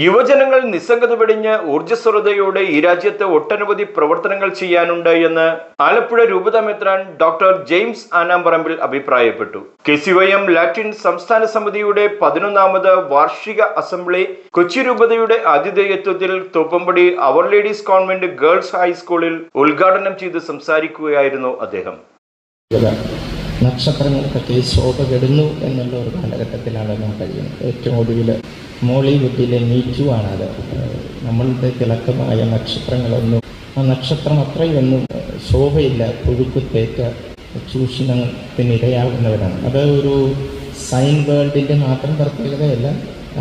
യുവജനങ്ങൾ നിസ്സംഗത വെടിഞ്ഞ് ഊർജ്ജസ്വലതയോടെ ഈ രാജ്യത്ത് ഒട്ടനവധി പ്രവർത്തനങ്ങൾ ചെയ്യാനുണ്ട് എന്ന് ആലപ്പുഴ രൂപതാ മെത്രാൻ ഡോക്ടർ ജെയിംസ് ആനാമ്പറമ്പിൽ അഭിപ്രായപ്പെട്ടു. KCYM ലാറ്റിൻ സംസ്ഥാന സമിതിയുടെ 11ാമത് വാർഷിക അസംബ്ലി കൊച്ചി രൂപതയുടെ ആതിഥേയത്വത്തിൽ തോപ്പുംപടി അവർ ലേഡീസ് കോൺവെന്റ് ഗേൾസ് ഹൈസ്കൂളിൽ ഉദ്ഘാടനം ചെയ്ത് സംസാരിക്കുകയായിരുന്നു അദ്ദേഹം. നക്ഷത്രങ്ങൾക്കൊക്കെ ശോഭ കെടുന്നു എന്നുള്ള ഒരു കാലഘട്ടത്തിലാണ് നാം കഴിയുന്നത്. ഏറ്റവും ഒടുവിൽ മോളിവുഡിലെ മീറ്റു ആണത്. നമ്മളുടെ തിളക്കമായ നക്ഷത്രങ്ങളൊന്നും ആ നക്ഷത്രം അത്രയൊന്നും ശോഭയില്ല, പുഴുക്കുത്തേറ്റ ചൂഷണത്തിനിരയാകുന്നവരാണ്. അത് ഒരു സൈൻ വേൾഡിൻ്റെ മാത്രം പ്രത്യേകതയല്ല,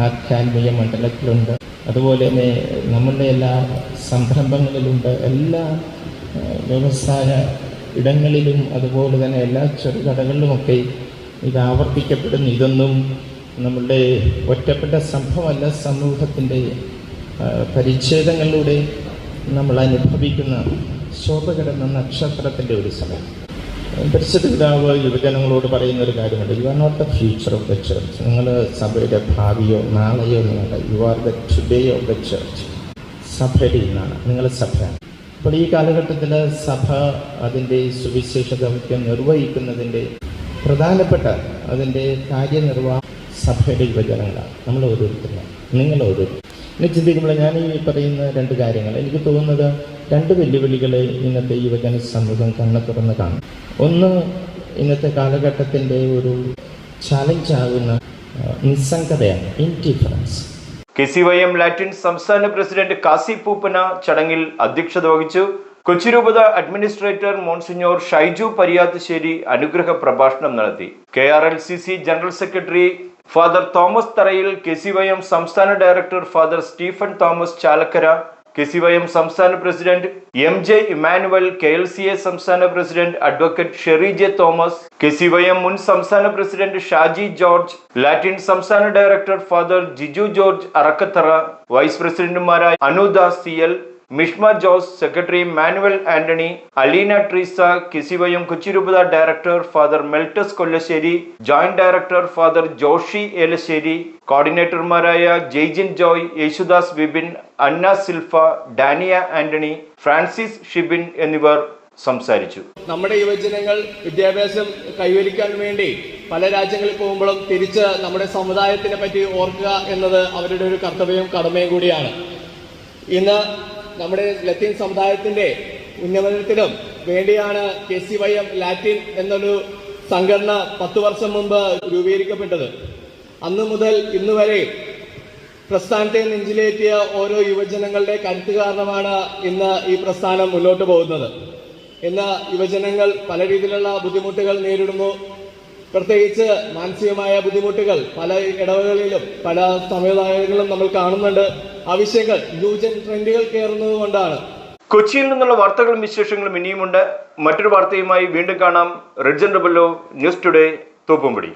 ആധ്യാത്മിക മണ്ഡലത്തിലുണ്ട്. അതുപോലെ തന്നെ നമ്മളുടെ എല്ലാ സംരംഭങ്ങളിലുണ്ട്, എല്ലാ വ്യവസായ ഇടങ്ങളിലും, അതുപോലെ തന്നെ എല്ലാ ചെറുകടകളിലുമൊക്കെ ഇത് ആവർത്തിക്കപ്പെടുന്നു. ഇതൊന്നും നമ്മളുടെ ഒറ്റപ്പെട്ട സംഭവമല്ല, സമൂഹത്തിൻ്റെ പരിച്ഛേദങ്ങളിലൂടെ നമ്മൾ അനുഭവിക്കുന്ന ശോഭ കിടന്ന നക്ഷത്രത്തിൻ്റെ ഒരു സമയം. പരിശുദ്ധ പിതാവ് യുവജനങ്ങളോട് പറയുന്ന ഒരു കാര്യമുണ്ട്: you are not the future of the church. നിങ്ങൾ സഭയുടെ ഭാവിയോ നാളെയോ ഒന്നുമല്ല, you are the today of the church. സഭയുടെ ഇന്നാണ്, നിങ്ങൾ സഭയാണ്. അപ്പോൾ ഈ കാലഘട്ടത്തിൽ സഭ അതിൻ്റെ സുവിശേഷ ദൗത്യം നിർവഹിക്കുന്നതിൻ്റെ പ്രധാനപ്പെട്ട അതിൻ്റെ കാര്യനിർവഹണം സഭയുടെ യുവജനങ്ങളാണ്, നമ്മൾ ഓരോരുത്തരാണ്, നിങ്ങൾ ഓരോരുത്തരും. എന്നെ ചിന്തിക്കുമ്പോൾ ഞാൻ ഈ പറയുന്ന രണ്ട് കാര്യങ്ങൾ എനിക്ക് തോന്നുന്നത് രണ്ട് വെല്ലുവിളികളെ ഇന്നത്തെ യുവജന സമൂഹം കണ്ണു തുറന്ന് കാണും. ഒന്ന്, ഇന്നത്തെ കാലഘട്ടത്തിൻ്റെ ഒരു ചാലഞ്ചാകുന്ന നിസ്സംഗതയാണ്, ഇൻഡിഫറൻസ്. KCYM ലാറ്റിൻ സംസ്ഥാന പ്രസിഡന്റ് കാസി പൂപ്പന ചടങ്ങിൽ അധ്യക്ഷത വഹിച്ചു. കൊച്ചി രൂപത അഡ്മിനിസ്ട്രേറ്റർ മോൺസിഞ്ഞോർ ഷൈജു പരിയാത്തുശ്ശേരി അനുഗ്രഹ പ്രഭാഷണം നടത്തി. KRLCC general secretary father Thomas Tharayil, KCYM സംസ്ഥാന director father Stephen Thomas Chalakkara, KCYM സംസ്ഥാന പ്രസിഡന്റ് MJ ഇമാനുവൽ, KLCA സംസ്ഥാന president advocate Sherry J Thomas, KCYM മുൻ സംസ്ഥാന പ്രസിഡന്റ് ഷാജി ജോർജ്, ലാറ്റിൻ സംസ്ഥാന director father Jiju George Arakkathara, vice പ്രസിഡന്റുമാരായ Anudas CL, Mishma Jose, secretary Manuel Antony, Aleena Treesa, KCYM Kochi രൂപത director father Meltus Kollassery, joint director father Joshy Elassery, കോർഡിനേറ്റർമാരായ Jaijin Joy, Yesudas Vipin, അന്ന സിൽഫ, Dania Antony, Francis Shibin എന്നിവർ സംസാരിച്ചു. നമ്മുടെ യുവജനങ്ങൾ വിദ്യാഭ്യാസം കൈവരിക്കാൻ വേണ്ടി പല രാജ്യങ്ങളിൽ പോകുമ്പോഴും തിരിച്ച് നമ്മുടെ സമുദായത്തിനെ പറ്റി ഓർക്കുക എന്നത് അവരുടെ ഒരു കർത്തവ്യവും കടമയും കൂടിയാണ്. ഇന്ന് നമ്മുടെ ലത്തീൻ സമുദായത്തിന്റെ ഉന്നമനത്തിനും വേണ്ടിയാണ് KCYM ലാറ്റിൻ എന്നൊരു സംഘടന 10 വർഷം മുമ്പ് രൂപീകരിക്കപ്പെട്ടത്. അന്നു മുതൽ ഇന്ന് വരെ പ്രസ്ഥാനത്തെ നെഞ്ചിലേറ്റിയ ഓരോ യുവജനങ്ങളുടെ കരുത്ത് കാരണമാണ് ഇന്ന് ഈ പ്രസ്ഥാനം മുന്നോട്ട് പോകുന്നത്. ഇന്ന് യുവജനങ്ങൾ പല രീതിയിലുള്ള ബുദ്ധിമുട്ടുകൾ നേരിടുന്നു. പ്രത്യേകിച്ച് മാനസികമായ ബുദ്ധിമുട്ടുകൾ പല ഇടവകളിലും പല സമുദായങ്ങളിലും നമ്മൾ കാണുന്നുണ്ട്. ആവശ്യങ്ങൾ ന്യൂജൻ ട്രെൻഡുകൾ കയറുന്നത് കൊണ്ടാണ്. കൊച്ചിയിൽ നിന്നുള്ള വാർത്തകളും വിശേഷങ്ങളും ഇനിയുമുണ്ട്. മറ്റൊരു വാർത്തയുമായി വീണ്ടും കാണാം. റെഡ്ജൻ റബല്ലോ, ന്യൂസ് ടുഡേ, തോപ്പുംപടി.